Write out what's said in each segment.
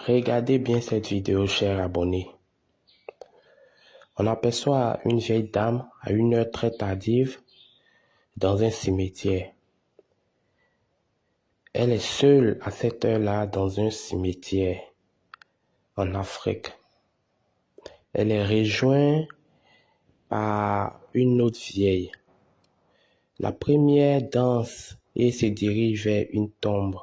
Regardez bien cette vidéo, chers abonnés. On aperçoit une vieille dame à une heure très tardive dans un cimetière. Elle est seule à cette heure-là dans un cimetière en Afrique. Elle est rejointe par une autre vieille. La première danse et se dirige vers une tombe.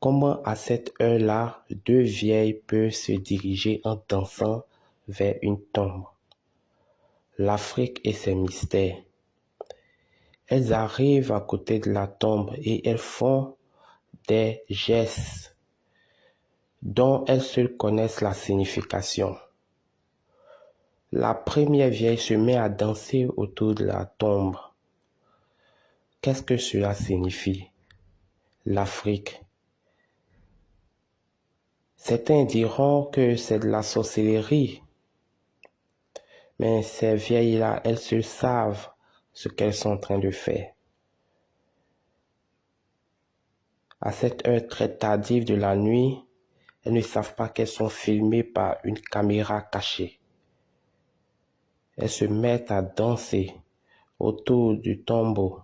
Comment à cette heure-là, deux vieilles peuvent se diriger en dansant vers une tombe? L'Afrique et ses mystères. Elles arrivent à côté de la tombe et elles font des gestes dont elles seules connaissent la signification. La première vieille se met à danser autour de la tombe. Qu'est-ce que cela signifie? L'Afrique. Certains diront que c'est de la sorcellerie, mais ces vieilles-là, elles seules savent ce qu'elles sont en train de faire. À cette heure très tardive de la nuit, elles ne savent pas qu'elles sont filmées par une caméra cachée. Elles se mettent à danser autour du tombeau.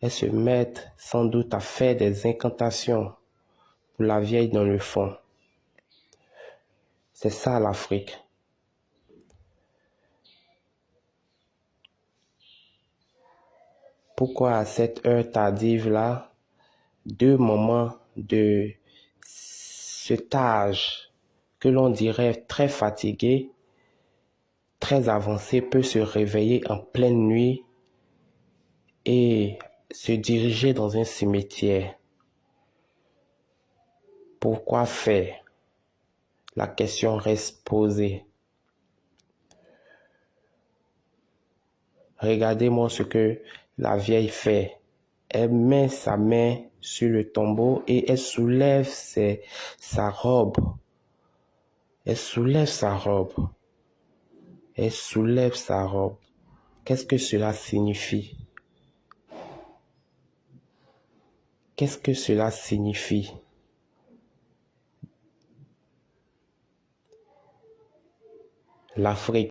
Elles se mettent sans doute à faire des incantations pour la vieille dans le fond. C'est ça l'Afrique. Pourquoi à cette heure tardive-là, deux moments de cet âge que l'on dirait très fatigué, très avancé, peut se réveiller en pleine nuit et se diriger dans un cimetière? Pourquoi faire? La question reste posée. Regardez-moi ce que la vieille fait. Elle met sa main sur le tombeau et elle soulève sa robe. Elle soulève sa robe. Elle soulève sa robe. Qu'est-ce que cela signifie? Qu'est-ce que cela signifie? L'Afrique.